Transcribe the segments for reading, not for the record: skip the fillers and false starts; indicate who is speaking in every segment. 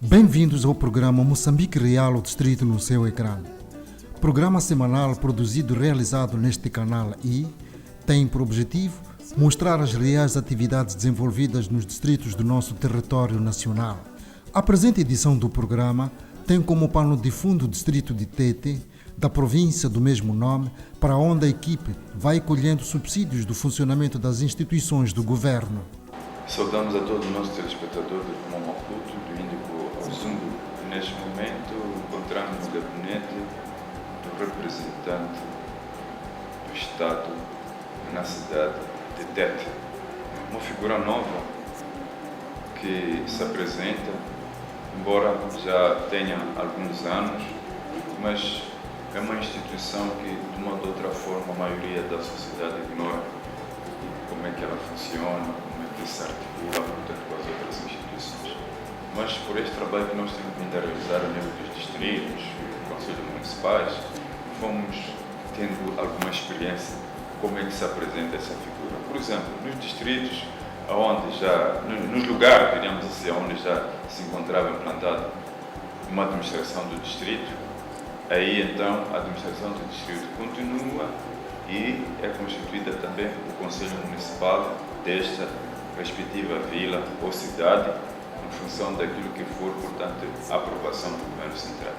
Speaker 1: Bem-vindos ao programa Moçambique Real, o Distrito no seu ecrã. Programa semanal produzido e realizado neste canal e tem por objetivo mostrar as reais atividades desenvolvidas nos distritos do nosso território nacional. A presente edição do programa tem como pano de fundo o distrito de Tete, da província do mesmo nome, para onde a equipe vai colhendo subsídios do funcionamento das instituições do governo.
Speaker 2: Saudamos a todos os nossos telespectadores do Rumo Maputo, do Índico ao Zumbo. Neste momento, encontramos no gabinete do representante do Estado na cidade de Tete. Uma figura nova que se apresenta, embora já tenha alguns anos, mas é uma instituição que, de uma ou de outra forma, a maioria da sociedade ignora como é que ela funciona, como é que se articula, portanto, com as outras instituições. Mas por este trabalho que nós temos vindo a realizar a nível dos distritos, conselhos municipais, fomos tendo alguma experiência como é que se apresenta essa figura. Por exemplo, nos distritos, nos lugares, diríamos assim, onde já se encontrava implantada uma administração do distrito, aí então a administração do distrito continua e é constituída também o Conselho Municipal desta respectiva vila ou cidade, em função daquilo que for, portanto, a aprovação do Governo Central.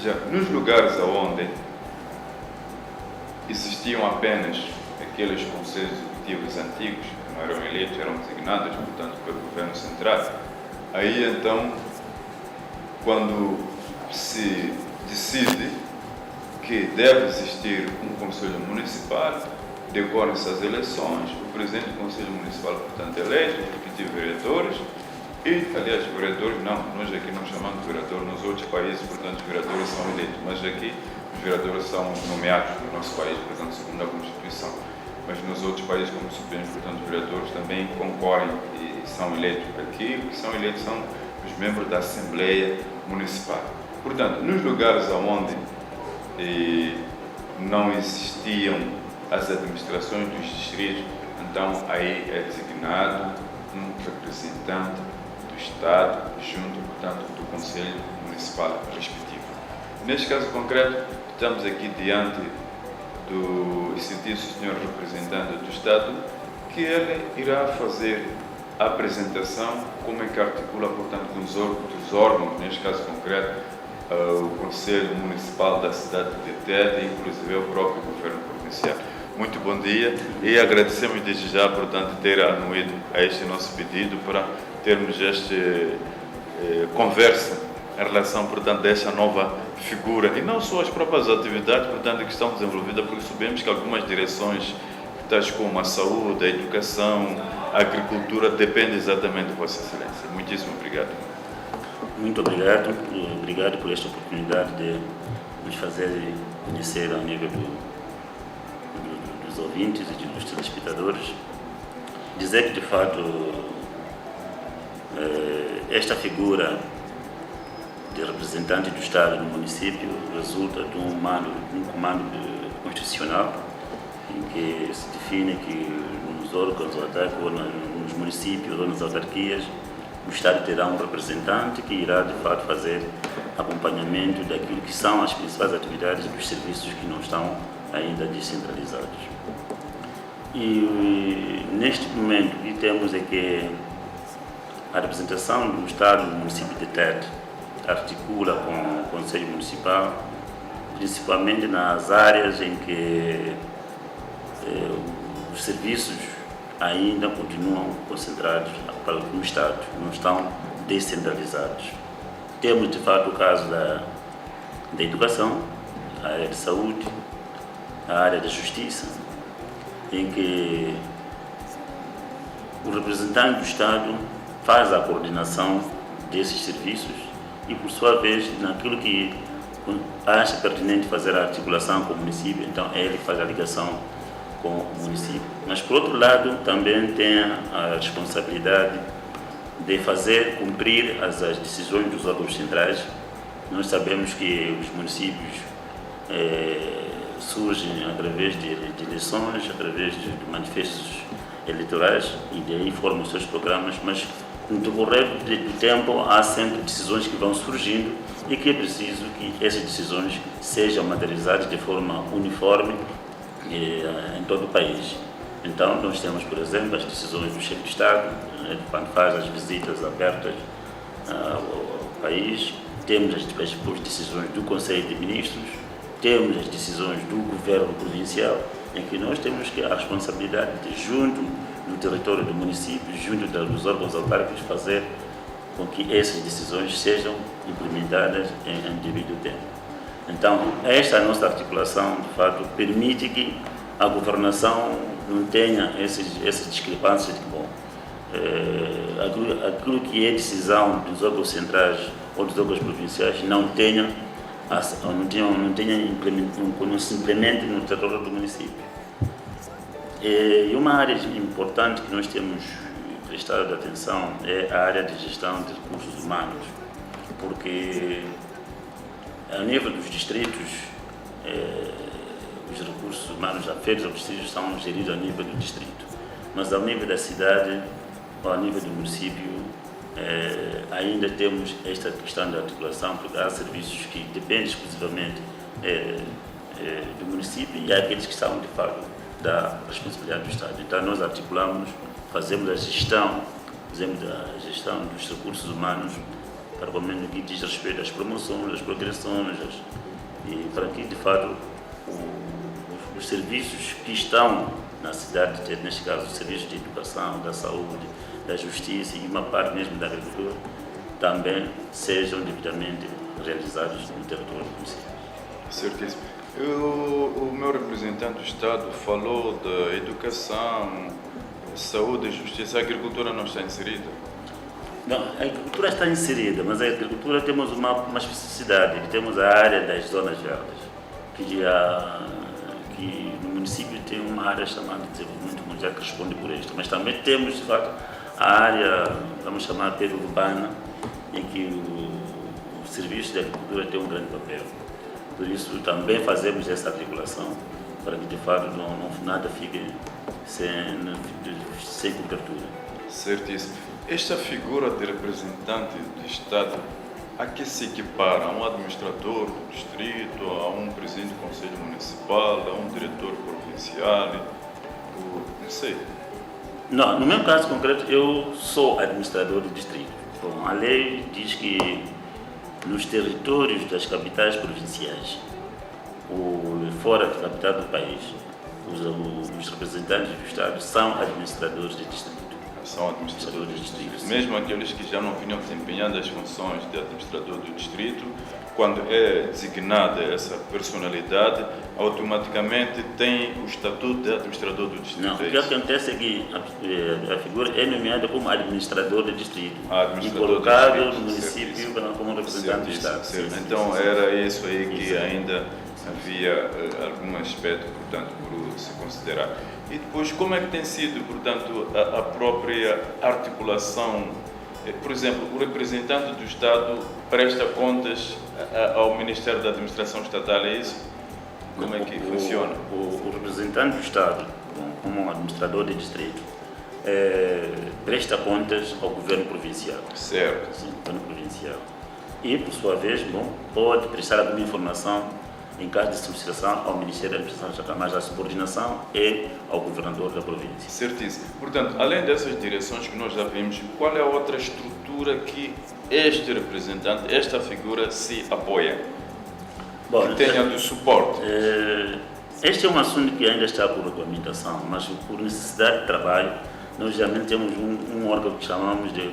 Speaker 2: Já nos lugares onde existiam apenas aqueles conselhos executivos antigos, que não eram eleitos, eram designados, portanto, pelo Governo Central, aí então, quando se decide que deve existir um Conselho Municipal, decorrem-se as eleições, o Presidente do Conselho Municipal, portanto, elege os respectivos vereadores, e, aliás, vereadores, não, nós aqui não chamamos de vereador, nos outros países, portanto, os vereadores são eleitos, mas aqui os vereadores são nomeados no nosso país, portanto, segundo a Constituição. Mas nos outros países, como sabemos, portanto, os vereadores também concorrem e são eleitos. Aqui, o que são eleitos são os membros da Assembleia Municipal. Portanto, nos lugares onde não existiam as administrações dos distritos, então aí é designado um representante do Estado junto, portanto, do Conselho Municipal respectivo. Neste caso concreto, estamos aqui diante do excelentíssimo senhor representante do Estado, que ele irá fazer a apresentação, como é que articula, portanto, com os órgãos, neste caso concreto, o Conselho Municipal da cidade de Tete, inclusive o próprio Governo Provincial. Muito bom dia e agradecemos desde já, portanto, ter anuído a este nosso pedido para termos esta conversa em relação, portanto, a esta nova figura e não só as próprias atividades, portanto, que estão desenvolvidas, porque sabemos que algumas direções, tais como a saúde, a educação, a agricultura, dependem exatamente de Vossa Excelência. Muitíssimo obrigado.
Speaker 3: Muito obrigado e obrigado por esta oportunidade de nos fazer conhecer a nível dos ouvintes e dos telespectadores. Dizer que, de fato, esta figura de representante do Estado no município resulta de um comando constitucional em que se define que nos órgãos ou até nos municípios ou nas autarquias o Estado terá um representante que irá, de fato, fazer acompanhamento daquilo que são as principais atividades dos serviços que não estão ainda descentralizados. E neste momento o que temos é que a representação do Estado no município de Tete articula com o Conselho Municipal, principalmente nas áreas em que os serviços ainda continuam concentrados no Estado, não estão descentralizados. Temos, de fato, o caso da educação, a área de saúde, a área da justiça, em que o representante do Estado faz a coordenação desses serviços e, por sua vez, naquilo que acha pertinente fazer a articulação com o município, então ele faz a ligação com o município. Mas, por outro lado, também tem a responsabilidade de fazer cumprir as decisões dos órgãos centrais. Nós sabemos que os municípios surgem através de eleições, através de manifestos eleitorais, e daí formam os seus programas, mas no decorrer do tempo há sempre decisões que vão surgindo e que é preciso que essas decisões sejam materializadas de forma uniforme em todo o país. Então, nós temos, por exemplo, as decisões do chefe de Estado, quando faz as visitas abertas ao país, temos as decisões do Conselho de Ministros, temos as decisões do Governo Provincial, em que nós temos a responsabilidade de, junto do território do município, junto dos órgãos autárquicos, fazer com que essas decisões sejam implementadas em devido tempo. Então, esta nossa articulação, de fato, permite que a governação não tenha essas discrepâncias de que, bom, aquilo que é decisão dos órgãos centrais ou dos órgãos provinciais não se implemente no território do município. E uma área importante que nós temos prestado atenção é a área de gestão de recursos humanos, porque a nível dos distritos, os recursos humanos afetos aos distritos são geridos a nível do distrito, mas ao nível da cidade ou ao nível do município ainda temos esta questão da articulação, porque há serviços que dependem exclusivamente do município e há aqueles que são de fato da responsabilidade do Estado. Então nós articulamos, fazemos a gestão, dos recursos humanos para o menos que diz respeito às promoções, às progressões, e para que de fato os serviços que estão na cidade, neste caso os serviços de educação, da saúde, da justiça e uma parte mesmo da agricultura, também sejam devidamente realizados no território do município.
Speaker 2: Certíssimo. O meu representante do Estado falou da educação, saúde, justiça. A agricultura não está inserida?
Speaker 3: Não, a agricultura está inserida, mas a agricultura temos uma especificidade, que temos a área das zonas verdes, que no município tem uma área chamada de desenvolvimento mundial que responde por isto, mas também temos, de fato, a área, vamos chamar de urbana, em que o serviço de agricultura tem um grande papel. Por isso, também fazemos essa articulação para que, de fato, nada fique sem cobertura.
Speaker 2: Certíssimo. Esta figura de representante do Estado, a que se equipara? A um administrador do distrito, a um presidente do Conselho Municipal, a um diretor provincial? Não sei.
Speaker 3: Não, no meu caso concreto, eu sou administrador do distrito. Bom, a lei diz que nos territórios das capitais provinciais, ou fora da capital do país, os representantes do Estado são administradores de distrito.
Speaker 2: São administradores de distrito. Mesmo aqueles que já não vinham desempenhando as funções de administrador do distrito, quando é designada essa personalidade, automaticamente tem o estatuto de administrador do distrito.
Speaker 3: Não, o que acontece é que a figura é nomeada como administrador do distrito e colocado no município como representante do Estado.
Speaker 2: Sim. Então era isso aí que ainda havia algum aspecto, portanto, por se considerar. E depois, como é que tem sido, portanto, a própria articulação? Por exemplo, o representante do Estado presta contas ao Ministério da Administração Estatal, é isso? Como é que funciona?
Speaker 3: O representante do Estado, como administrador de distrito, presta contas ao governo provincial.
Speaker 2: Certo.
Speaker 3: Sim, governo provincial. E, por sua vez, pode prestar alguma informação em caso de solicitação ao Ministério da Administração Estatal, mas a subordinação é ao governador da província.
Speaker 2: Certíssimo. Portanto, além dessas direções que nós já vimos, qual é a outra estrutura que este representante, esta figura, se apoia? Bom, que tenha de suporte?
Speaker 3: Este é um assunto que ainda está por regulamentação, mas por necessidade de trabalho, nós geralmente temos um órgão que chamamos de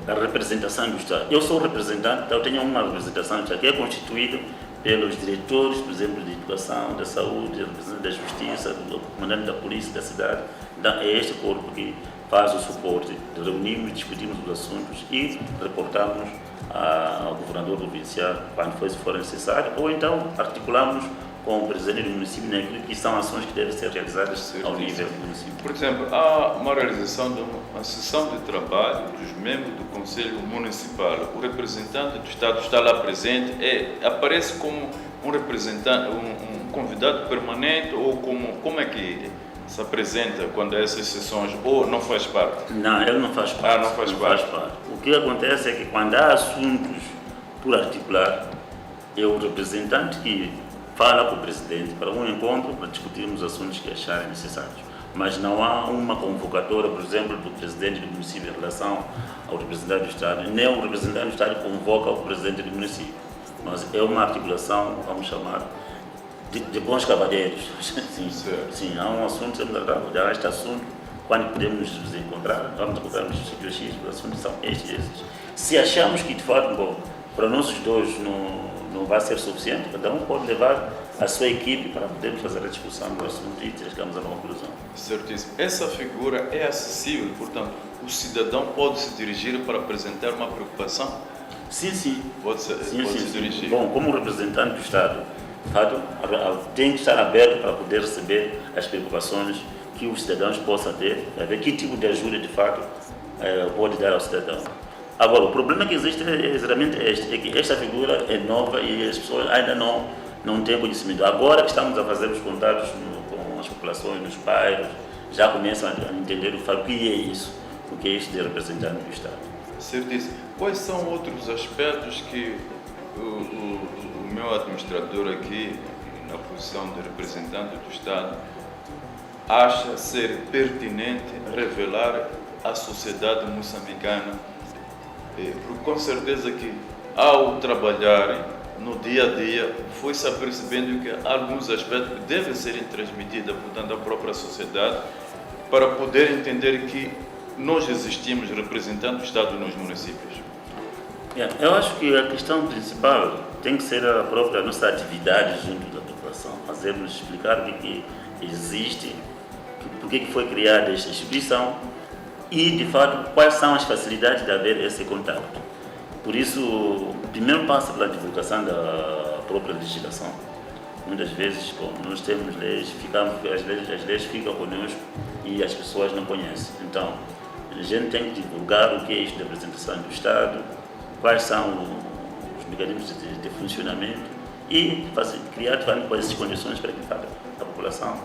Speaker 3: a representação do Estado. Eu sou representante, então eu tenho uma representação do Estado que é constituída pelos diretores, por exemplo, de educação, da saúde, da justiça, do comandante da polícia da cidade. Então, é este corpo que faz o suporte. Reunimos, discutimos os assuntos e reportamos ao governador provincial quando for necessário, ou então articulamos com o presidente do município naquilo que são ações que devem ser realizadas ao nível do município.
Speaker 2: Por exemplo, há uma realização de uma sessão de trabalho dos membros do Conselho Municipal. O representante do Estado está lá presente, aparece como um representante, um convidado permanente, ou como é que se apresenta quando há essas sessões ou não faz parte?
Speaker 3: Não, ele não faz parte.
Speaker 2: Não faz parte.
Speaker 3: O que acontece é que quando há assuntos por articular, é o representante que fala com o presidente para um encontro para discutirmos assuntos que acharem necessários. Mas não há uma convocatória, por exemplo, do presidente do município em relação ao representante do Estado, nem o representante do Estado convoca o presidente do município. Mas é uma articulação, vamos chamar, de bons cavalheiros. Sim, há um assunto, temos a trabalhar este assunto, quando podemos nos encontrar, vamos encontrar nos sítios X, os assuntos são estes. Se achamos que, de fato, bom, para nós dois não vai ser suficiente, cada um pode levar a sua equipe para podermos fazer a discussão do assunto e chegamos a uma conclusão.
Speaker 2: Certíssimo. Essa figura é acessível, portanto, o cidadão pode se dirigir para apresentar uma preocupação?
Speaker 3: Sim.
Speaker 2: Pode se dirigir.
Speaker 3: Bom, como representante do Estado, de fato, tem que estar aberto para poder receber as preocupações que os cidadãos possam ter, para ver que tipo de ajuda, de fato, pode dar ao cidadão. Agora, o problema que existe é exatamente este, é que esta figura é nova e as pessoas ainda não têm conhecimento. Agora que estamos a fazer os contatos com as populações, nos bairros, já começam a entender o que é isso, o que é isto de representante do Estado.
Speaker 2: Certíssimo. Quais são outros aspectos que o meu administrador aqui, na posição de representante do Estado, acha ser pertinente revelar à sociedade moçambicana? Porque com certeza que ao trabalharem no dia a dia foi-se apercebendo que há alguns aspectos que devem ser transmitidos, portanto, à própria sociedade, para poder entender que nós existimos representando o Estado nos municípios.
Speaker 3: Eu acho que a questão principal tem que ser a própria nossa atividade junto da população, fazermos explicar o que existe, por que foi criada esta instituição e, de fato, quais são as facilidades de haver esse contato. Por isso, o primeiro passo pela divulgação da própria legislação. Muitas vezes, como nós temos leis, as leis ficam conosco e as pessoas não conhecem. Então, a gente tem que divulgar o que é isto de representação do Estado, quais são os mecanismos de funcionamento e criar, de fato, essas condições para que a população,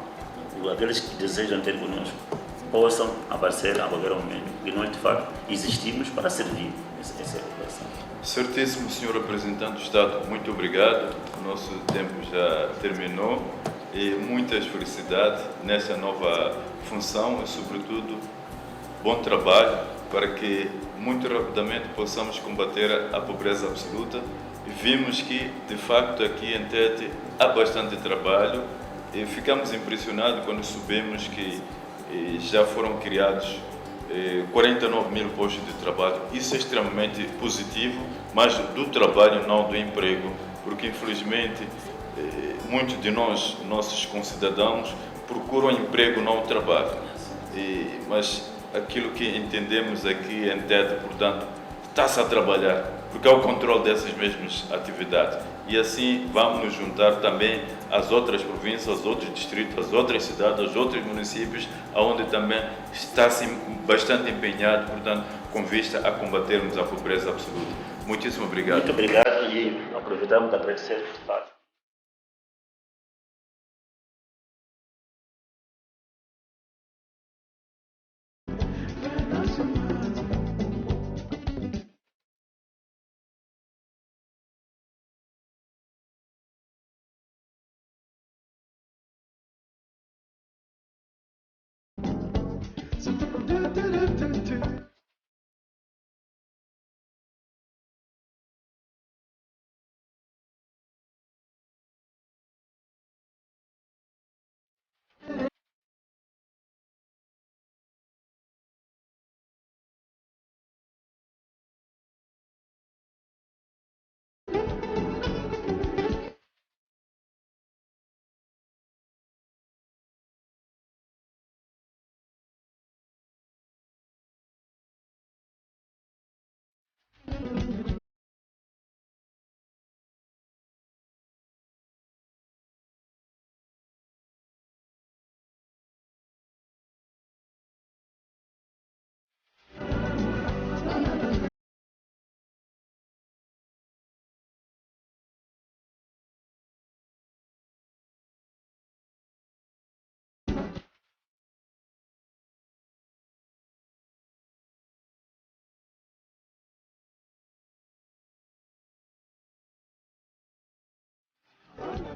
Speaker 3: aqueles que desejam ter conosco, possam aparecer a qualquer momento, porque nós, de fato, existimos para servir essa população.
Speaker 2: Certíssimo, Sr. Representante do Estado, muito obrigado. O nosso tempo já terminou e muitas felicidades nessa nova função e, sobretudo, bom trabalho para que muito rapidamente possamos combater a pobreza absoluta. E vimos que, de facto, aqui em Tete há bastante trabalho e ficamos impressionados quando soubemos que já foram criados 49 mil postos de trabalho. Isso é extremamente positivo, mas do trabalho, não do emprego, porque infelizmente muitos de nós, nossos concidadãos, procuram emprego, não o trabalho. Mas aquilo que entendemos aqui em Tete, portanto, está-se a trabalhar, porque há o controle dessas mesmas atividades. E assim vamos nos juntar também às outras províncias, aos outros distritos, às outras cidades, aos outros municípios, onde também está-se bastante empenhado, portanto, com vista a combatermos a pobreza absoluta. Muitíssimo obrigado.
Speaker 3: Muito obrigado e aproveitamos para agradecer, de fato.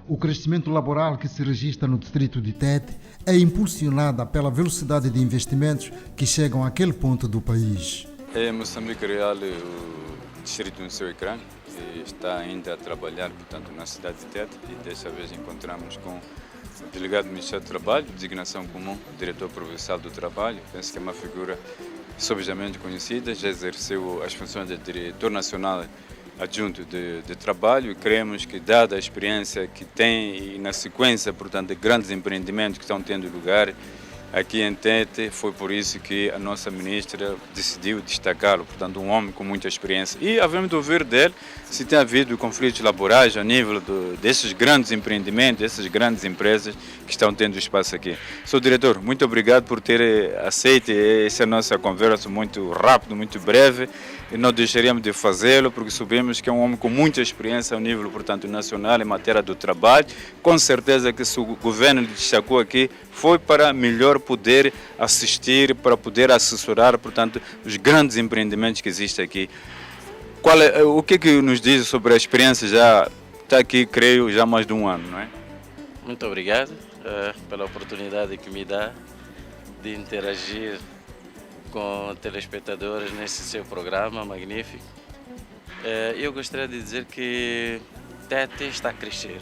Speaker 1: O crescimento laboral que se registra no distrito de Tete é impulsionado pela velocidade de investimentos que chegam àquele ponto do país.
Speaker 4: É Moçambique Real, o distrito no seu ecrã, e está ainda a trabalhar, portanto, na cidade de Tete, e desta vez encontramos com o delegado do Ministério do Trabalho, designação comum, diretor provincial do trabalho. Penso que é uma figura subejamente conhecida, já exerceu as funções de diretor nacional adjunto de trabalho, e creemos que, dada a experiência que tem e na sequência, portanto, de grandes empreendimentos que estão tendo lugar aqui em Tete, foi por isso que a nossa ministra decidiu destacá-lo, portanto, um homem com muita experiência. E havemos de ouvir dele se tem havido conflitos laborais a nível desses grandes empreendimentos, dessas grandes empresas que estão tendo espaço aqui. Sr. Diretor, muito obrigado por ter aceito essa nossa conversa muito rápido, muito breve, e não deixaríamos de fazê-lo porque sabemos que é um homem com muita experiência a nível, portanto, nacional em matéria do trabalho. Com certeza que se o governo destacou aqui foi para melhor poder assistir, para poder assessorar, portanto, os grandes empreendimentos que existem aqui. O que nos diz sobre a experiência? Já está aqui, creio, já há mais de um ano, não é?
Speaker 5: Muito obrigado pela oportunidade que me dá de interagir com telespectadores nesse seu programa magnífico. Eu gostaria de dizer que Tete está a crescer.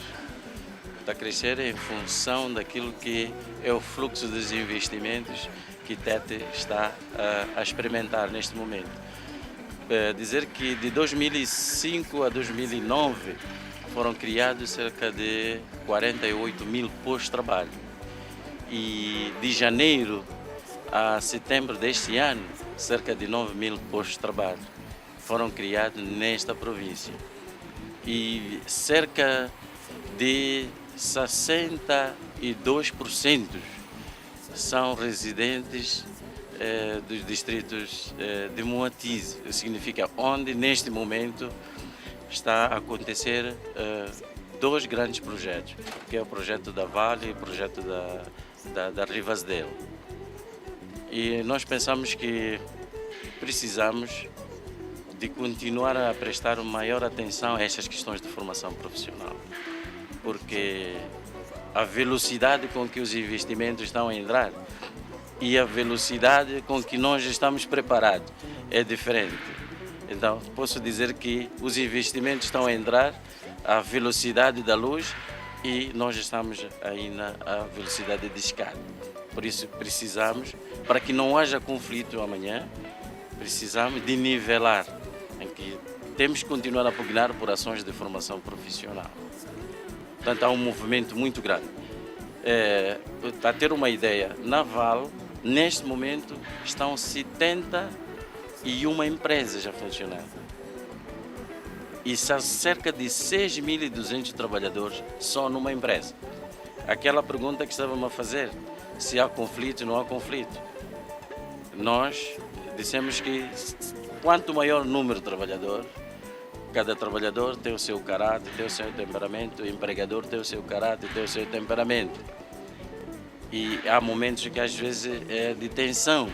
Speaker 5: Está a crescer em função daquilo que é o fluxo dos investimentos que Tete está a experimentar neste momento. Dizer que de 2005 a 2009 foram criados cerca de 48 mil postos de trabalho. E de janeiro a setembro deste ano, cerca de 9 mil postos de trabalho foram criados nesta província. E cerca de 62% são residentes dos distritos de Moatize, significa onde neste momento está a acontecer dois grandes projetos, que é o projeto da Vale e o projeto da Rivasdale. E nós pensamos que precisamos de continuar a prestar maior atenção a estas questões de formação profissional, porque a velocidade com que os investimentos estão a entrar e a velocidade com que nós estamos preparados é diferente. Então, posso dizer que os investimentos estão a entrar à velocidade da luz e nós estamos ainda à velocidade de escada. Por isso, precisamos, para que não haja conflito amanhã, precisamos de nivelar, em que temos que continuar a pugnar por ações de formação profissional. Portanto, há um movimento muito grande. Para ter uma ideia, na Vale, neste momento, estão 71 empresas já funcionando. E são cerca de 6.200 trabalhadores só numa empresa. Aquela pergunta que estávamos a fazer, se há conflito ou não há conflito. Nós dissemos que quanto maior o número de trabalhadores, cada trabalhador tem o seu caráter, tem o seu temperamento, o empregador tem o seu caráter, tem o seu temperamento. E há momentos que às vezes é de tensão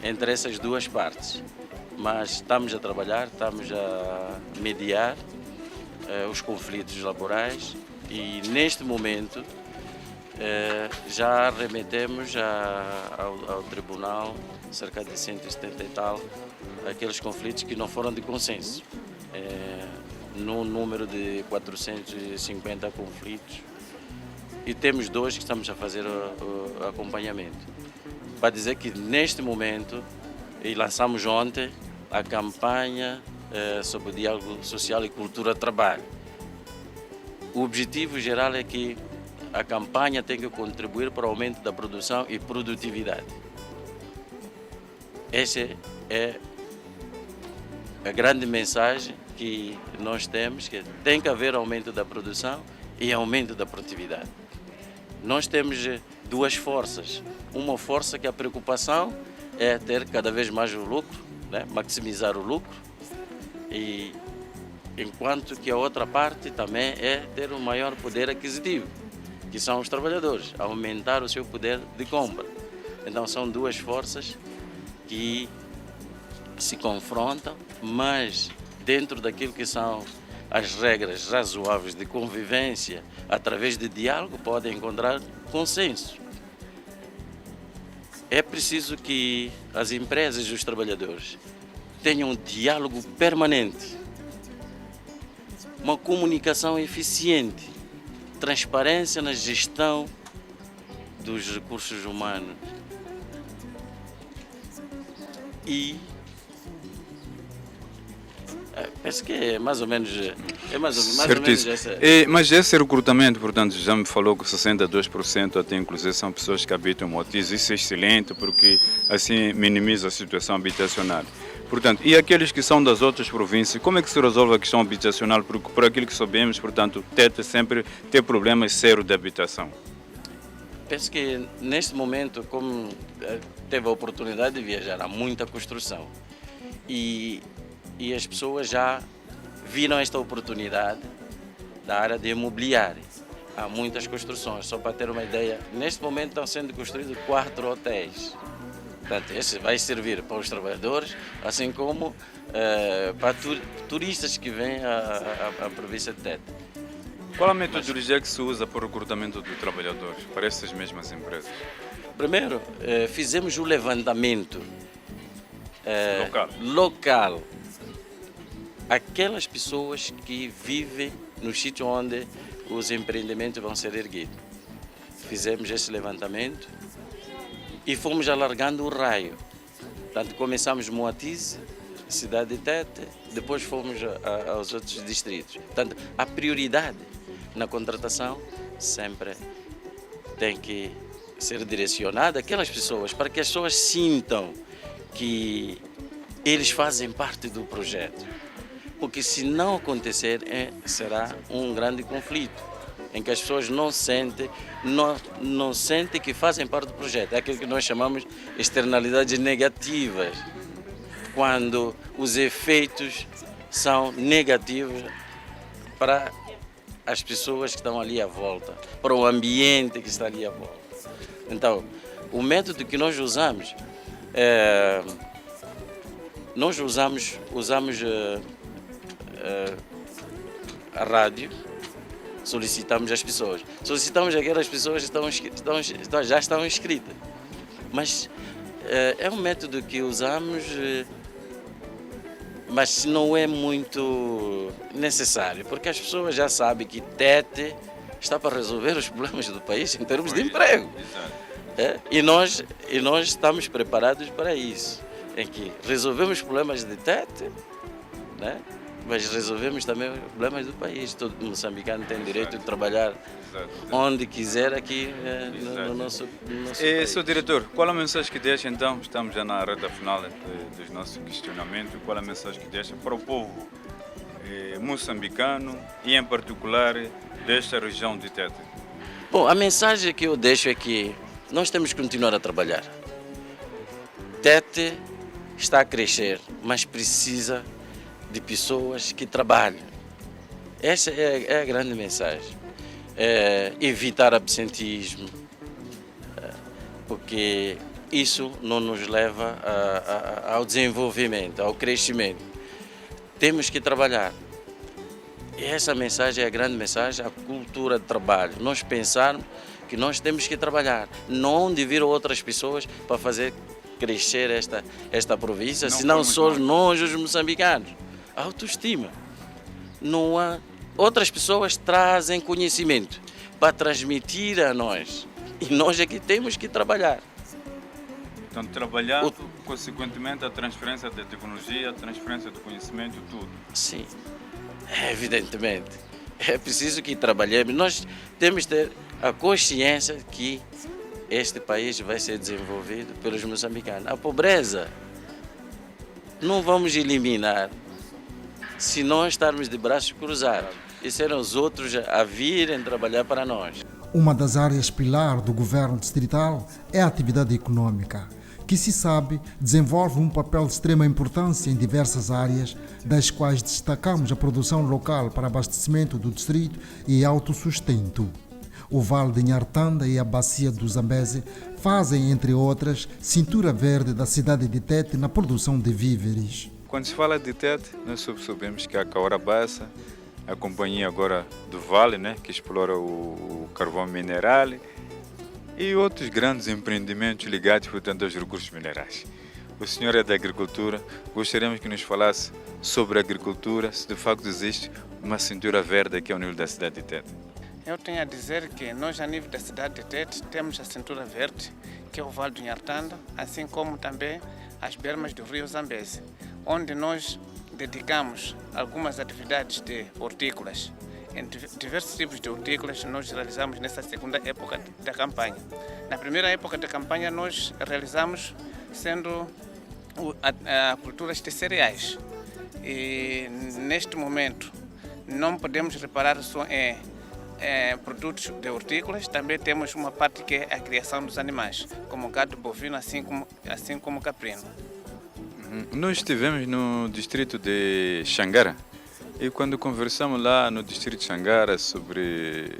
Speaker 5: entre essas duas partes. Mas estamos a trabalhar, estamos a mediar os conflitos laborais e neste momento já remetemos ao tribunal cerca de 170 e tal aqueles conflitos que não foram de consenso. No número de 450 conflitos e temos dois que estamos a fazer o acompanhamento. Para dizer que neste momento, e lançamos ontem a campanha sobre o diálogo social e cultura de trabalho. O objetivo geral é que a campanha tem que contribuir para o aumento da produção e produtividade. Essa é a grande mensagem que nós temos, que tem que haver aumento da produção e aumento da produtividade. Nós temos duas forças. Uma força que a preocupação é ter cada vez mais o lucro, né? Maximizar o lucro, e enquanto que a outra parte também é ter um maior poder aquisitivo, que são os trabalhadores, aumentar o seu poder de compra. Então são duas forças que se confrontam, mas dentro daquilo que são as regras razoáveis de convivência, através de diálogo, podem encontrar consenso. É preciso que as empresas e os trabalhadores tenham um diálogo permanente, uma comunicação eficiente, transparência na gestão dos recursos humanos e penso que é mais ou menos essa.
Speaker 4: Mas esse recrutamento, portanto, já me falou que 62% até inclusive são pessoas que habitam em Moatize. Isso é excelente porque assim minimiza a situação habitacional. Portanto, e aqueles que são das outras províncias, como é que se resolve a questão habitacional? Porque por aquilo que sabemos, portanto, Tete sempre tem problemas sérios de habitação.
Speaker 5: Penso que neste momento, como teve a oportunidade de viajar, há muita construção e as pessoas já viram esta oportunidade da área de imobiliário. Há muitas construções, só para ter uma ideia, neste momento estão sendo construídos 4 hotéis. Portanto, esse vai servir para os trabalhadores, assim como para turistas que vêm à província de Tete.
Speaker 4: Qual a metodologia que se usa para o recrutamento de trabalhadores para essas mesmas empresas?
Speaker 5: Primeiro, fizemos o levantamento local. Aquelas pessoas que vivem no sítio onde os empreendimentos vão ser erguidos. Fizemos esse levantamento e fomos alargando o raio. Portanto, começamos Moatize, cidade de Tete, depois fomos aos outros distritos. Portanto, a prioridade na contratação sempre tem que ser direcionada àquelas pessoas, para que as pessoas sintam que eles fazem parte do projeto. Porque se não acontecer, será um grande conflito, em que as pessoas não sentem que fazem parte do projeto. É aquilo que nós chamamos de externalidades negativas, quando os efeitos são negativos para as pessoas que estão ali à volta, para o ambiente que está ali à volta. Então, o método que nós usamos, usamos a rádio, solicitamos as pessoas. Solicitamos aquelas pessoas que já estão inscritas. Mas é um método que usamos, mas não é muito necessário, porque as pessoas já sabem que Tete está para resolver os problemas do país em termos de emprego. E nós estamos preparados para isso, em que resolvemos problemas de Tete, né? Mas resolvemos também os problemas do país. Todo moçambicano tem direito de trabalhar onde quiser aqui no nosso país.
Speaker 4: Sr. Diretor, qual a mensagem que deixa então? Estamos já na reta final dos nossos questionamentos. Qual a mensagem que deixa para o povo moçambicano e em particular desta região de Tete?
Speaker 5: Bom, a mensagem que eu deixo é que nós temos que continuar a trabalhar. Tete está a crescer, mas precisa de pessoas que trabalham. Essa é a grande mensagem. Evitar absentismo, porque isso não nos leva ao desenvolvimento, ao crescimento. Temos que trabalhar. E essa mensagem é a grande mensagem, a cultura de trabalho. Nós pensarmos que nós temos que trabalhar, não de vir outras pessoas para fazer crescer esta província, senão só nós os moçambicanos. Autoestima. Não há. Outras pessoas trazem conhecimento para transmitir a nós. E nós é que temos que trabalhar.
Speaker 4: Então, trabalhar, consequentemente, a transferência da tecnologia, a transferência do conhecimento, tudo.
Speaker 5: Sim, evidentemente. É preciso que trabalhemos. Nós temos que ter a consciência que este país vai ser desenvolvido pelos moçambicanos. A pobreza não vamos eliminar se nós estarmos de braços cruzados e serem os outros a virem trabalhar para nós.
Speaker 1: Uma das áreas pilar do governo distrital é a atividade econômica, que se sabe desenvolve um papel de extrema importância em diversas áreas, das quais destacamos a produção local para abastecimento do distrito e autossustento. O Vale de Nhartanda e a Bacia do Zambeze fazem, entre outras, cintura verde da cidade de Tete na produção de víveres.
Speaker 4: Quando se fala de Tete, nós sabemos que há Caorabassa, a companhia agora do Vale, né, que explora o carvão mineral e outros grandes empreendimentos ligados, portanto, aos recursos minerais. O senhor é da agricultura, gostaríamos que nos falasse sobre a agricultura, se de facto existe uma cintura verde aqui ao nível da cidade de Tete.
Speaker 6: Eu tenho a dizer que nós, a nível da cidade de Tete, temos a cintura verde, que é o Vale do Nhartanda, assim como também as bermas do rio Zambeze, onde nós dedicamos algumas atividades de hortícolas. Em diversos tipos de hortícolas nós realizamos nessa segunda época da campanha. Na primeira época da campanha nós realizamos sendo a culturas de cereais. E neste momento não podemos reparar só em produtos de hortícolas, também temos uma parte que é a criação dos animais, como gado bovino, assim como caprino.
Speaker 4: Nós estivemos no distrito de Xangara e quando conversamos lá no distrito de Xangara sobre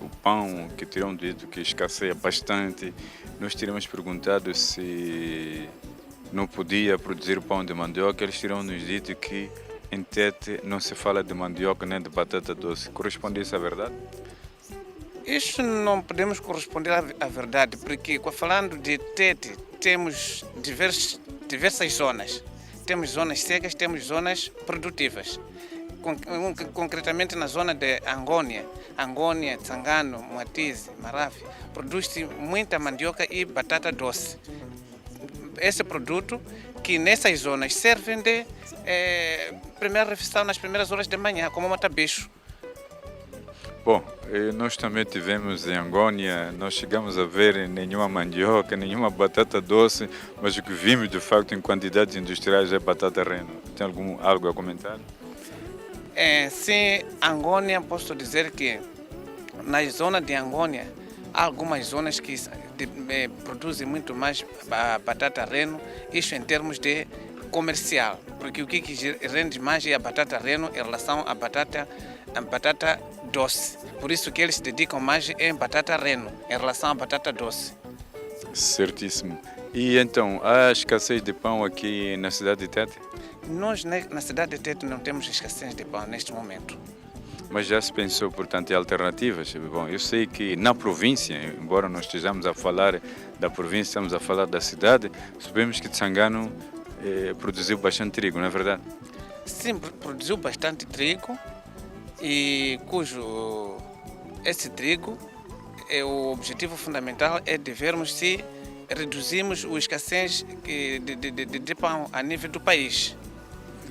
Speaker 4: o pão, que teriam dito que escasseia bastante, nós teríamos perguntado se não podia produzir pão de mandioca, eles teriam nos dito que em Tete não se fala de mandioca nem de batata doce. Corresponde isso à verdade?
Speaker 6: Isso não podemos corresponder à verdade, porque falando de Tete temos diversas zonas. Temos zonas secas, temos zonas produtivas. Concretamente na zona de Angônia, Tsangano, Moatize, Marave, produz-se muita mandioca e batata doce. Esse produto que nessas zonas servem de primeira refeição nas primeiras horas da manhã, como mata-bicho.
Speaker 4: Bom, nós também tivemos em Angônia, nós chegamos a ver nenhuma mandioca, nenhuma batata doce, mas o que vimos de facto em quantidades industriais é batata reno. Tem algo a comentar?
Speaker 6: Sim, Angônia, posso dizer que na zona de Angônia há algumas zonas que produzem muito mais batata reno, isso em termos de comercial, porque o que rende mais é a batata reno em relação à batata doce. Por isso que eles se dedicam mais em batata reno em relação à batata doce.
Speaker 4: Certíssimo. E então, há escassez de pão aqui na cidade de Tete?
Speaker 6: Nós na cidade de Tete não temos escassez de pão neste momento.
Speaker 4: Mas já se pensou, portanto, em alternativas? Bom, eu sei que na província, embora não estejamos a falar da província, estamos a falar da cidade, sabemos que Tsangano produziu bastante trigo, não é verdade?
Speaker 6: Sim, produziu bastante trigo e esse trigo, o objetivo fundamental é de vermos se reduzimos a escassez de pão a nível do país.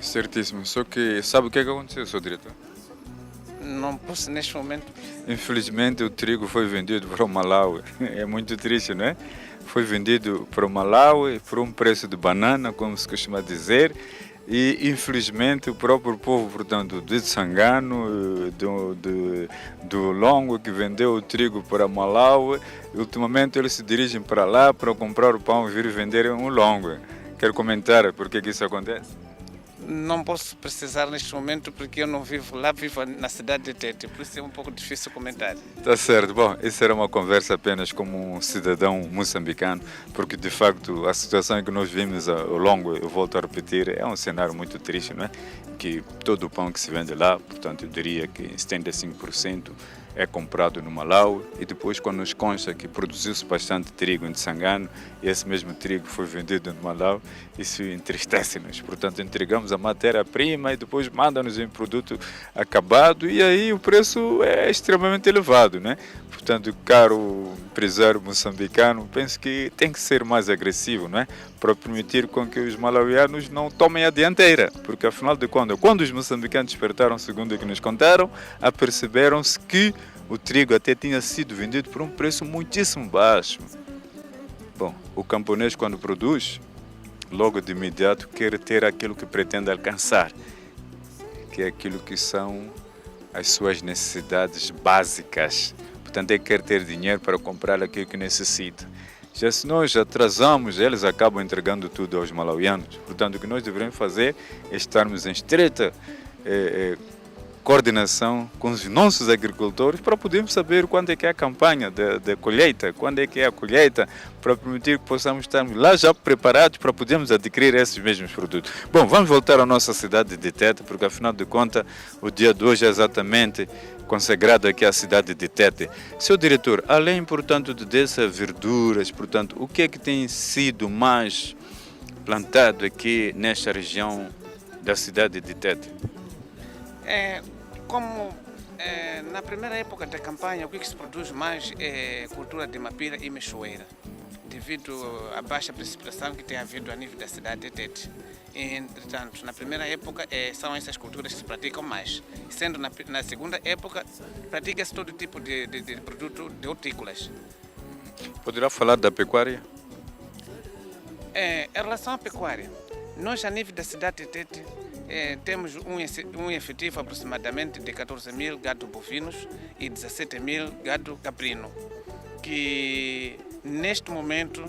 Speaker 4: Certíssimo. Só que sabe o que aconteceu, Sr. Diretor?
Speaker 6: Não posso neste momento.
Speaker 4: Infelizmente o trigo foi vendido para o Malawi. É muito triste, não é? Foi vendido para o Malawi por um preço de banana, como se costuma dizer. E infelizmente o próprio povo, portanto, de Tsangano, do Longo, que vendeu o trigo para Malawi, ultimamente eles se dirigem para lá para comprar o pão e vir vender um Longo. Quero comentar por que isso acontece?
Speaker 6: Não posso precisar neste momento porque eu não vivo lá, vivo na cidade de Tete, por isso é um pouco difícil comentar.
Speaker 4: Tá certo. Bom, isso era uma conversa apenas como um cidadão moçambicano, porque de facto a situação que nós vimos ao longo, eu volto a repetir, é um cenário muito triste, não é? Que todo o pão que se vende lá, portanto eu diria que 75% é comprado no Malawi e depois quando nos consta que produziu-se bastante trigo em Tsangano e esse mesmo trigo foi vendido no Malawi, isso entristece-nos. Portanto, entregamos a matéria-prima e depois mandam-nos em produto acabado e aí o preço é extremamente elevado, né? Portanto, caro empresário moçambicano, penso que tem que ser mais agressivo, não é? Para permitir com que os malawianos não tomem a dianteira, porque afinal de contas, quando os moçambicanos despertaram, segundo o que nos contaram, aperceberam-se que o trigo até tinha sido vendido por um preço muitíssimo baixo. Bom, o camponês quando produz, logo de imediato quer ter aquilo que pretende alcançar, que é aquilo que são as suas necessidades básicas. Portanto, ele quer ter dinheiro para comprar aquilo que necessita. Já se nós atrasamos, eles acabam entregando tudo aos malauianos. Portanto, o que nós devemos fazer é estarmos em estreita coordenação com os nossos agricultores para podermos saber quando é que é a campanha de colheita, quando é que é a colheita, para permitir que possamos estar lá já preparados para podermos adquirir esses mesmos produtos. Bom, vamos voltar à nossa cidade de Tete, porque afinal de contas o dia de hoje é exatamente consagrado aqui à cidade de Tete. Seu diretor, além, portanto, dessas verduras, portanto, o que é que tem sido mais plantado aqui nesta região da cidade de Tete?
Speaker 6: Na primeira época da campanha, o que se produz mais é cultura de mapira e mexoeira, devido à baixa precipitação que tem havido a nível da cidade de Tete. Entretanto, na primeira época são essas culturas que se praticam mais, sendo na segunda época pratica-se todo tipo de produto de hortícolas.
Speaker 4: Poderá falar da pecuária?
Speaker 6: Em relação à pecuária, nós a nível da cidade de Tete temos um efetivo aproximadamente de 14 mil gado bovinos e 17 mil gado caprino, que neste momento,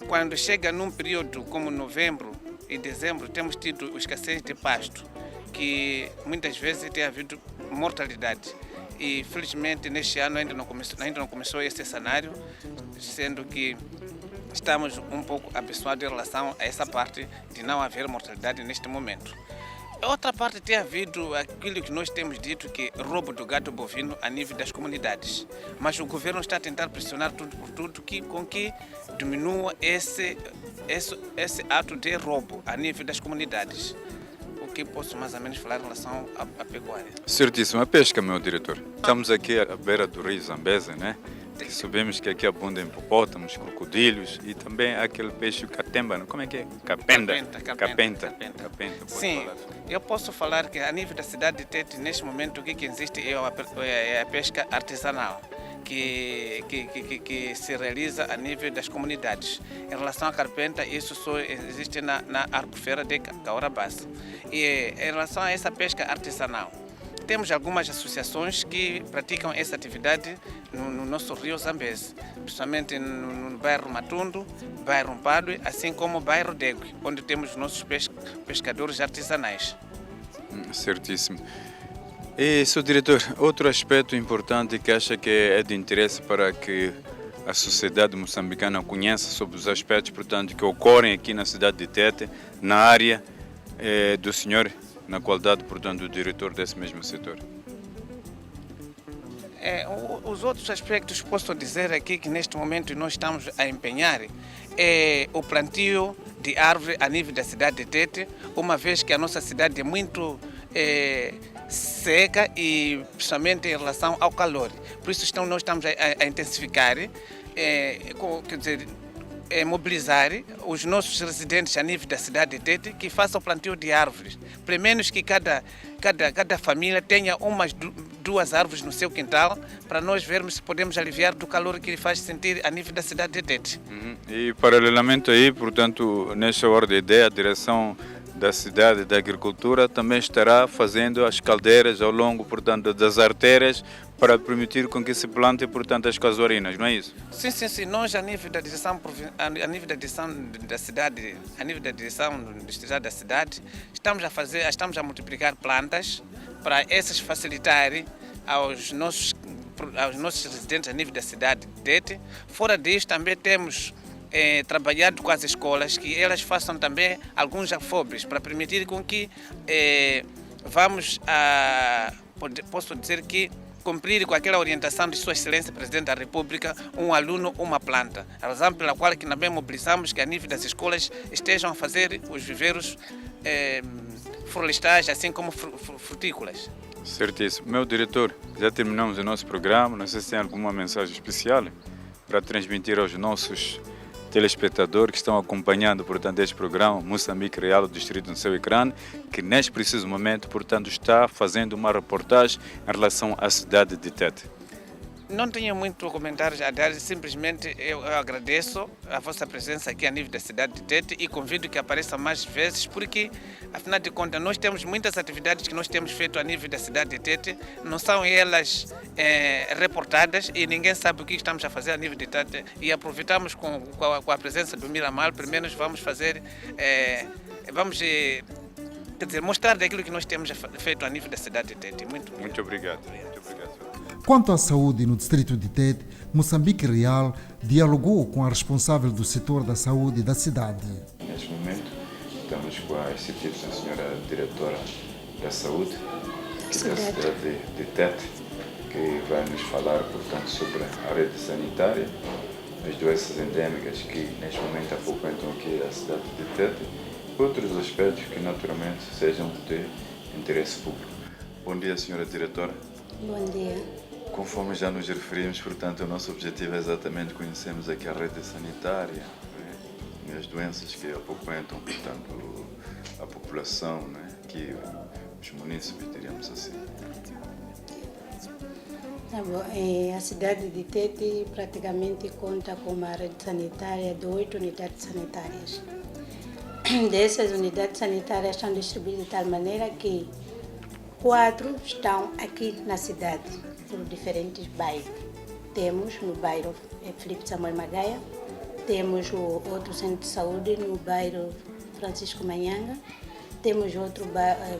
Speaker 6: quando chega num período como novembro e dezembro, temos tido escassez de pasto, que muitas vezes tem havido mortalidade. E felizmente neste ano ainda não começou esse cenário, sendo que estamos um pouco abençoados em relação a essa parte de não haver mortalidade neste momento. Outra parte tem havido aquilo que nós temos dito, que é roubo do gado bovino a nível das comunidades. Mas o governo está a tentar pressionar tudo por tudo com que diminua esse ato de roubo a nível das comunidades. O que posso mais ou menos falar em relação à pecuária.
Speaker 4: Certíssimo. A pesca, meu diretor. Estamos aqui à beira do rio Zambeze, né? Que sabemos que aqui abundam hipopótamos, crocodilos e também aquele peixe catemba, como é que é? Capenta.
Speaker 6: Sim, eu posso falar que a nível da cidade de Tete, neste momento, o que existe é a pesca artesanal, que se realiza a nível das comunidades. Em relação à carpenta, isso só existe na Albufeira de Caorabassa. E em relação a essa pesca artesanal, temos algumas associações que praticam essa atividade no nosso rio Zambeze, principalmente no bairro Matundo, bairro Mpadue, assim como o bairro Degue, onde temos nossos pescadores artesanais.
Speaker 4: Certíssimo. E, seu diretor, outro aspecto importante que acha que é de interesse para que a sociedade moçambicana conheça sobre os aspectos, portanto, que ocorrem aqui na cidade de Tete, na área do senhor, na qualidade, portanto, do diretor desse mesmo setor?
Speaker 6: Os outros aspectos que posso dizer aqui que neste momento nós estamos a empenhar é o plantio de árvore a nível da cidade de Tete, uma vez que a nossa cidade é muito seca e principalmente em relação ao calor. Por isso nós estamos a intensificar, quer dizer, mobilizar os nossos residentes a nível da cidade de Tete que façam o plantio de árvores, pelo menos que cada família tenha duas árvores no seu quintal, para nós vermos se podemos aliviar do calor que ele faz sentir a nível da cidade de Tete.
Speaker 4: E paralelamente aí, portanto, nesta ordem de ideia, a direção da cidade da agricultura também estará fazendo as caldeiras ao longo, portanto, das artérias para permitir com que se plante, portanto, as casuarinas, não é isso?
Speaker 6: Sim. Nós, a nível da direção da cidade, a nível da direção distrital da cidade, estamos a multiplicar plantas para essas facilitarem aos nossos residentes a nível da cidade de Tete. Fora disso, também temos trabalhado com as escolas, que elas façam também alguns afobres para permitir com que posso dizer que cumprir com aquela orientação de Sua Excelência Presidente da República, um aluno, uma planta. A razão pela qual que também mobilizamos que a nível das escolas estejam a fazer os viveiros florestais, assim como frutícolas.
Speaker 4: Certíssimo. Meu diretor, já terminamos o nosso programa, não sei se tem alguma mensagem especial para transmitir aos nossos telespectadores que estão acompanhando, portanto, este programa Moçambique Real, do Distrito no seu ecrã, que neste preciso momento, portanto, está fazendo uma reportagem em relação à cidade de Tete.
Speaker 6: Não tenho muito comentários a dar, simplesmente eu agradeço a vossa presença aqui a nível da cidade de Tete e convido que apareça mais vezes, porque, afinal de contas, nós temos muitas atividades que nós temos feito a nível da cidade de Tete, não são elas reportadas e ninguém sabe o que estamos a fazer a nível de Tete, e aproveitamos com a presença do Miramar, pelo menos vamos fazer, vamos quer dizer, mostrar daquilo que nós temos feito a nível da cidade de Tete.
Speaker 4: Muito obrigado. Muito obrigado.
Speaker 1: Quanto à saúde no distrito de Tete, Moçambique Real dialogou com a responsável do setor da saúde da cidade.
Speaker 2: Neste momento, estamos com a instituição, a senhora diretora da saúde da cidade de Tete, que vai nos falar, portanto, sobre a rede sanitária, as doenças endêmicas que neste momento afetam aqui a cidade de Tete, outros aspectos que naturalmente sejam de interesse público. Bom dia, senhora diretora.
Speaker 7: Bom dia.
Speaker 2: Conforme já nos referimos, portanto, o nosso objetivo é exatamente conhecermos aqui a rede sanitária, né, e as doenças que afetam, portanto, a população, né, aqui os munícipes, diríamos assim.
Speaker 7: Tá bom. A cidade de Tete praticamente conta com uma rede sanitária de 8 unidades sanitárias. Dessas unidades sanitárias estão distribuídas de tal maneira que 4 estão aqui na cidade, por diferentes bairros. Temos no bairro Filipe Samuel Magaia, temos o outro centro de saúde no bairro Francisco Manhanga, temos outro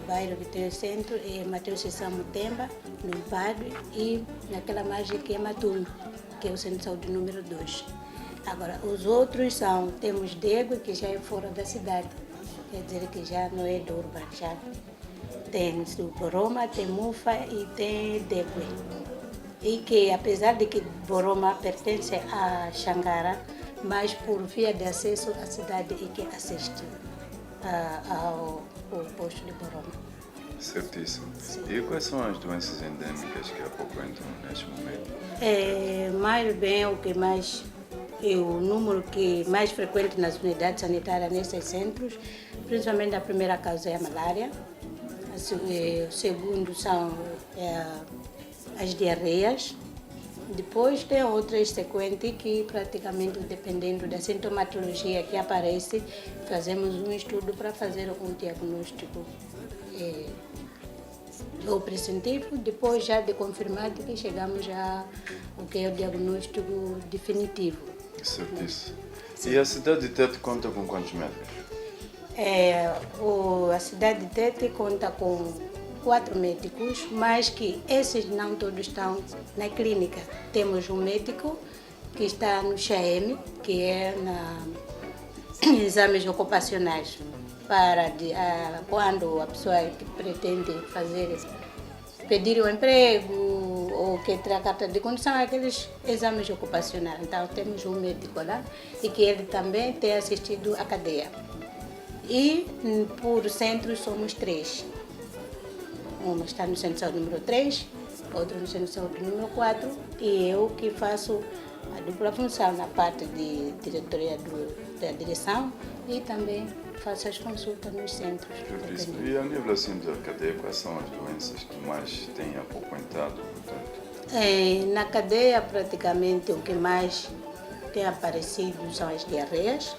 Speaker 7: bairro que tem o centro, é Mateus Sessão Mutemba, no Padre, e naquela margem que é Matumbo, que é o centro de saúde número 2. Agora, os outros são, temos Degue, que já é fora da cidade, quer dizer que já não é do urbano, já tem o Boroma, tem Mufa e tem Degue. E que, apesar de que Boroma pertence a Xangara, mas por via de acesso à cidade e que assiste ao posto de Boroma.
Speaker 2: Certíssimo. Sim. E quais são as doenças endêmicas que afetam neste momento?
Speaker 7: Mais bem, o que mais o número que mais frequente nas unidades sanitárias nesses centros, principalmente a primeira causa é a malária, o segundo são as diarreias, depois tem outras sequentes que praticamente dependendo da sintomatologia que aparece, fazemos um estudo para fazer um diagnóstico ou preventivo, depois já de confirmado que chegamos a o que é o diagnóstico definitivo.
Speaker 2: Certíssimo. E a cidade de Tete conta com quantos médicos?
Speaker 7: A cidade de Tete conta com 4 médicos, mas que esses não todos estão na clínica. Temos um médico que está no XAM, que é exames ocupacionais, para quando a pessoa que pretende pedir um emprego ou quer ter a carta de condução, aqueles exames ocupacionais. Então temos um médico lá e que ele também tem assistido a cadeia. E por centros somos 3. Um está no centro de saúde número 3, outro no centro de saúde número 4 e eu que faço a dupla função na parte de diretoria da direção e também faço as consultas nos centros.
Speaker 2: E a nível assim da cadeia, quais são as doenças que mais têm apoquentado, portanto?
Speaker 7: Na cadeia, praticamente, o que mais tem aparecido são as diarreias,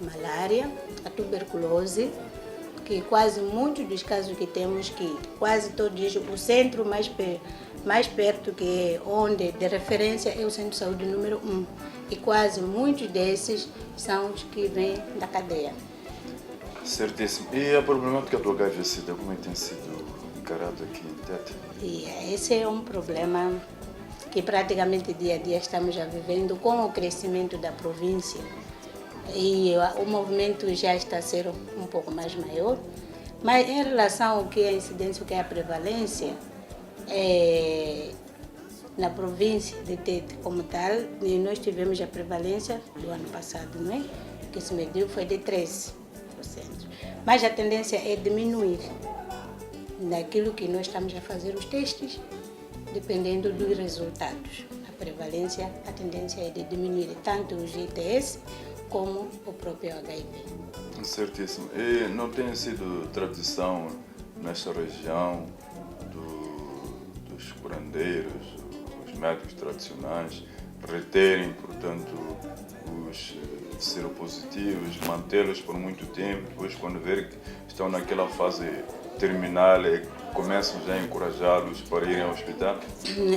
Speaker 7: malária, a tuberculose, que quase muitos dos casos que temos, que quase todos, o centro mais perto, que é onde de referência é o centro de saúde número 1, e quase muitos desses são os que vêm da cadeia.
Speaker 2: Certíssimo. E a problemática do HIV-Sida, como é que tem sido encarado aqui em Tete?
Speaker 7: Esse é um problema que praticamente dia a dia estamos já vivendo com o crescimento da província. E o movimento já está a ser um pouco mais maior, mas em relação ao que é a incidência, o que é a prevalência, na província de Tete como tal, nós tivemos a prevalência do ano passado, não é? Que se mediu foi de 13%. Mas a tendência é diminuir naquilo que nós estamos a fazer os testes, dependendo dos resultados. A prevalência, a tendência é de diminuir tanto os ITS como o próprio HIV.
Speaker 2: Certíssimo. E não tem sido tradição nesta região dos curandeiros, os médicos tradicionais, reterem, portanto, os seropositivos, mantê-los por muito tempo, depois quando verem que estão naquela fase terminal, começam já a encorajá-los para irem ao hospital?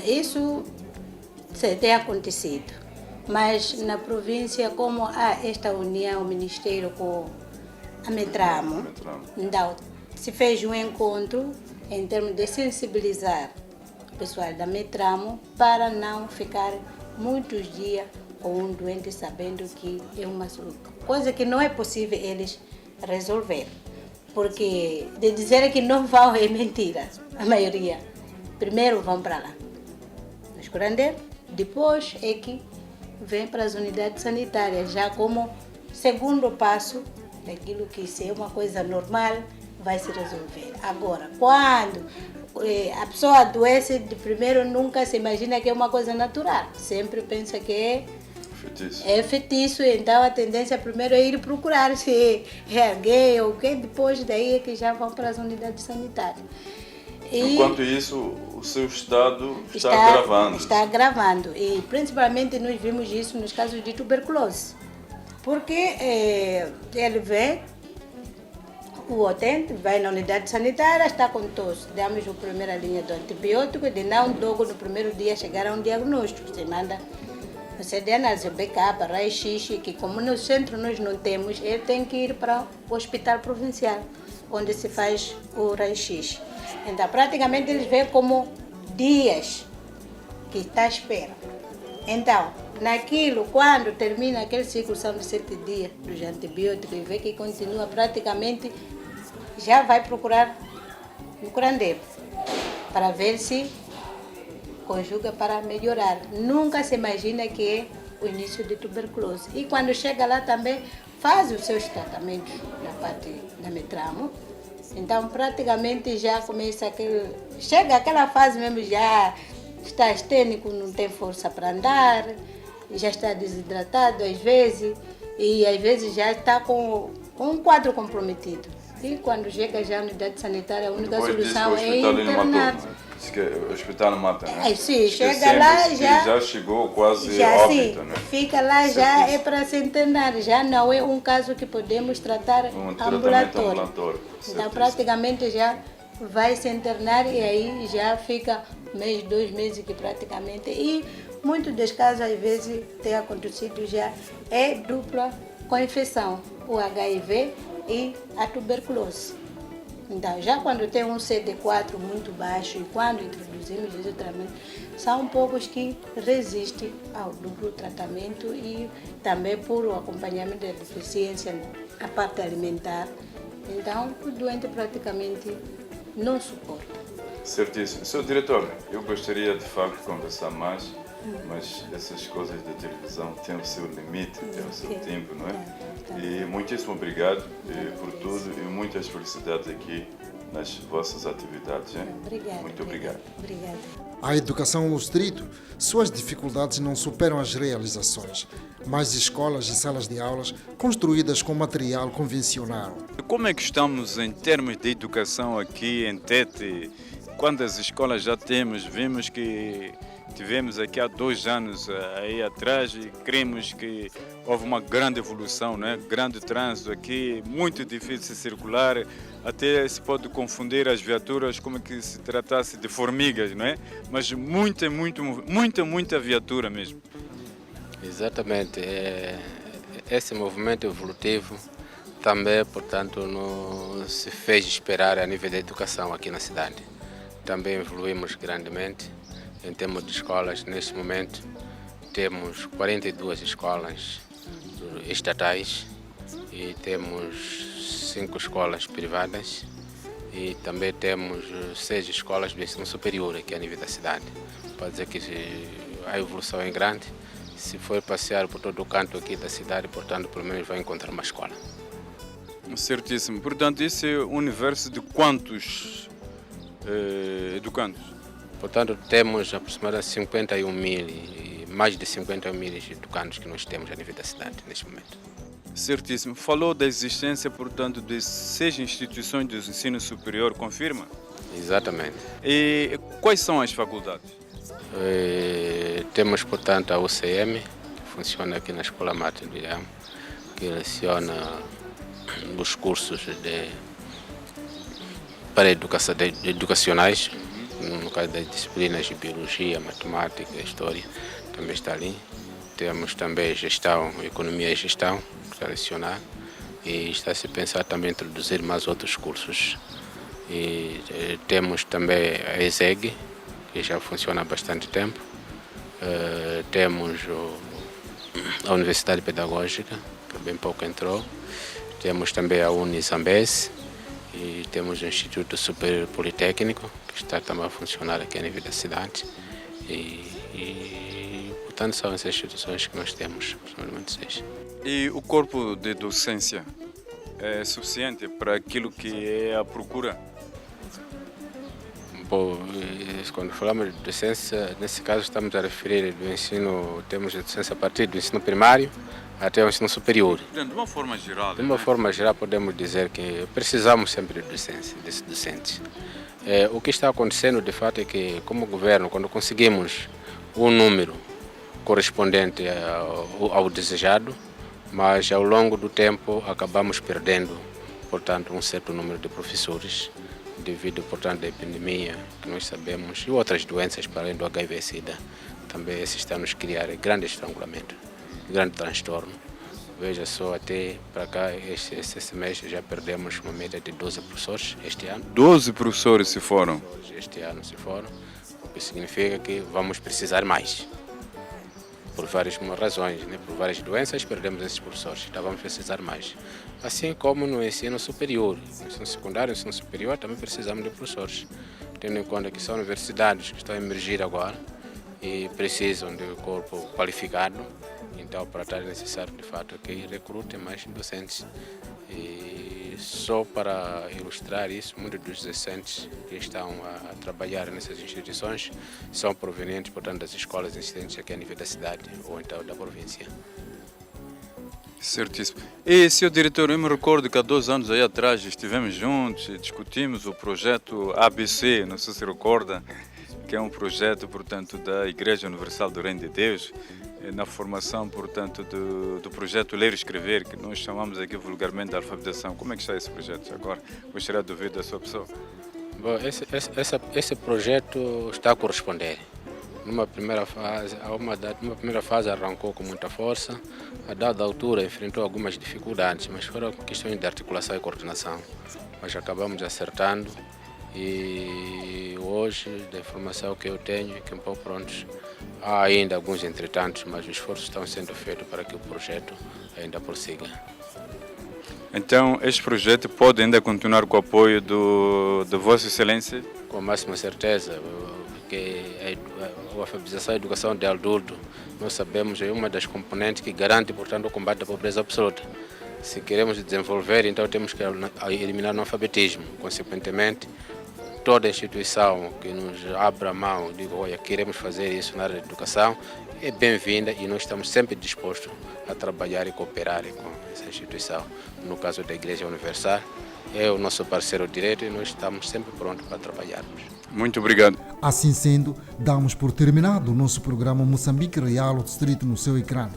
Speaker 2: Isso
Speaker 7: tem acontecido. Mas na província, como há esta união, o Ministério com a Metramo, então, se fez um encontro em termos de sensibilizar o pessoal da Metramo para não ficar muitos dias com um doente sabendo que é uma coisa que não é possível eles resolver. Porque de dizer que não vão é mentira, a maioria. Primeiro vão para lá, nos curandeiros, depois é que vem para as unidades sanitárias, já como segundo passo daquilo que se é uma coisa normal, vai se resolver. Agora, quando a pessoa adoece, de primeiro nunca se imagina que é uma coisa natural, sempre pensa que é feitiço, então a tendência primeiro é ir procurar se é alguém ou o que, depois daí é que já vão para as unidades sanitárias.
Speaker 2: Enquanto isso, o seu estado está agravando.
Speaker 7: Está agravando, e principalmente nós vimos isso nos casos de tuberculose, porque ele vem, o utente vai na unidade sanitária, está com tosse, damos a primeira linha do antibiótico, de não logo no primeiro dia chegar a um diagnóstico, se manda você de análise backup, raio-x, que como no centro nós não temos, ele tem que ir para o hospital provincial, onde se faz o raio-x. Então, praticamente, eles veem como dias que está à espera. Então, naquilo, quando termina aquele ciclo, são de 7 dias dos antibióticos, e vê que continua praticamente, já vai procurar no curandeiro, para ver se conjuga para melhorar. Nunca se imagina que é o início de tuberculose. E quando chega lá também, faz os seus tratamentos na parte da Metramo. Então, praticamente já começa chega aquela fase mesmo, já está estênico, não tem força para andar, já está desidratado às vezes, e às vezes já está com um quadro comprometido. E quando chega já à unidade sanitária, a única solução é internar.
Speaker 2: Diz que o hospital não mata, né?
Speaker 7: Sim, chega lá
Speaker 2: já chegou quase óbito, né?
Speaker 7: Fica lá, já é para se internar, já não é um caso que podemos tratar ambulatório. Então praticamente já vai se internar e aí já fica mês, 2 meses que praticamente. E muitos dos casos às vezes tem acontecido já é dupla com infecção, o HIV e a tuberculose. Então, já quando tem um CD4 muito baixo e quando introduzimos esse tratamento, são poucos que resistem ao duplo tratamento e também por o acompanhamento da deficiência na parte alimentar. Então, o doente praticamente não suporta.
Speaker 2: Certíssimo. Seu diretor, eu gostaria de facto conversar mais, mas essas coisas da televisão têm o seu limite, têm o seu tempo, não é? E muitíssimo obrigado por tudo e muitas felicidades aqui nas vossas atividades. Hein?
Speaker 7: Obrigada.
Speaker 2: Muito obrigado.
Speaker 7: Obrigada.
Speaker 1: A educação no distrito, suas dificuldades não superam as realizações. Mais escolas e salas de aulas construídas com material convencional.
Speaker 4: Como é que estamos em termos de educação aqui em Tete? Quantas escolas já temos? Vimos que tivemos aqui há 2 anos aí atrás e cremos que houve uma grande evolução, né? Grande trânsito aqui, muito difícil circular, até se pode confundir as viaturas como que se tratasse de formigas, não é? Mas muita viatura mesmo.
Speaker 8: Exatamente, esse movimento evolutivo também, portanto, se fez esperar a nível da educação aqui na cidade. Também evoluímos grandemente. Em termos de escolas, neste momento, temos 42 escolas estatais e temos 5 escolas privadas e também temos 6 escolas de ensino superior aqui a nível da cidade. Pode dizer que a evolução é grande. Se for passear por todo o canto aqui da cidade, portanto, pelo menos vai encontrar uma escola.
Speaker 4: Certíssimo. Portanto, esse é um universo de quantos educandos?
Speaker 8: Portanto, temos aproximadamente 51 mil e mais de 51 mil educandos que nós temos a nível da cidade neste momento.
Speaker 4: Certíssimo. Falou da existência, portanto, de 6 instituições de ensino superior, confirma?
Speaker 8: Exatamente.
Speaker 4: E quais são as faculdades?
Speaker 8: Temos, portanto, a UCM, que funciona aqui na Escola Martin Guilherme, que leciona os cursos para educacionais, no caso das disciplinas de biologia, matemática, história, também está ali. Temos também gestão, economia e gestão, que está a lecionar, e está-se a pensar também em introduzir mais outros cursos E temos também a ESEG, que já funciona há bastante tempo. Temos a Universidade Pedagógica, que bem pouco entrou. Temos também a Unizambese e temos o Instituto Superior Politécnico, que está também a funcionar aqui a nível da cidade. Portanto, são essas instituições que nós temos, aproximadamente 6.
Speaker 4: E o corpo de docência é suficiente para aquilo que é a procura?
Speaker 8: Bom, quando falamos de docência, nesse caso estamos a referir do ensino, temos a docência a partir do ensino primário até o ensino superior.
Speaker 4: De uma forma geral.
Speaker 8: De uma forma geral, podemos dizer que precisamos sempre de docência, desses docentes. O que está acontecendo, de fato, é que, como governo, quando conseguimos um número correspondente ao desejado, mas ao longo do tempo acabamos perdendo, portanto, um certo número de professores, devido, portanto, à epidemia que nós sabemos e outras doenças, para além do HIV/SIDA, também esse está a nos criar grande estrangulamento, grande transtorno. Veja só, até para cá, este semestre já perdemos uma média de 12 professores este ano.
Speaker 4: 12 professores se foram?
Speaker 8: Este ano se foram, o que significa que vamos precisar mais. Por várias razões, né? Por várias doenças, perdemos esses professores, então vamos precisar mais. Assim como no ensino superior, no ensino secundário e no ensino superior, também precisamos de professores, tendo em conta que são universidades que estão a emergir agora e precisam de um corpo qualificado, então para tal é necessário, de fato, que recrutem mais docentes. E só para ilustrar isso, muitos dos docentes que estão a trabalhar nessas instituições são provenientes, portanto, das escolas existentes aqui a nível da cidade ou então da província.
Speaker 4: Certíssimo. E, senhor diretor, eu me recordo que há 2 anos aí atrás estivemos juntos e discutimos o projeto ABC, não sei se recorda, que é um projeto, portanto, da Igreja Universal do Reino de Deus, na formação, portanto, do projeto Ler e Escrever, que nós chamamos aqui vulgarmente de alfabetização. Como é que está esse projeto agora? Gostaria de ouvir da sua pessoa.
Speaker 8: Bom, esse projeto está a corresponder. Numa primeira fase arrancou com muita força, a dada altura enfrentou algumas dificuldades, mas foram questões de articulação e coordenação. Mas acabamos acertando e hoje, da informação que eu tenho, é que um pouco prontos, há ainda alguns entretantos, mas os esforços estão sendo feitos para que o projeto ainda prossiga.
Speaker 4: Então, este projeto pode ainda continuar com o apoio de Vossa Excelência?
Speaker 8: Com a máxima certeza, porque a alfabetização e a educação de adulto, nós sabemos, é uma das componentes que garante, portanto, o combate à pobreza absoluta. Se queremos desenvolver, então temos que eliminar o analfabetismo. Consequentemente, toda instituição que nos abra a mão e diga, olha, queremos fazer isso na área de educação, é bem-vinda e nós estamos sempre dispostos a trabalhar e cooperar com essa instituição. No caso da Igreja Universal, é o nosso parceiro direto e nós estamos sempre prontos para trabalharmos.
Speaker 4: Muito obrigado.
Speaker 1: Assim sendo, damos por terminado o nosso programa Moçambique Real, o Distrito no seu ecrã.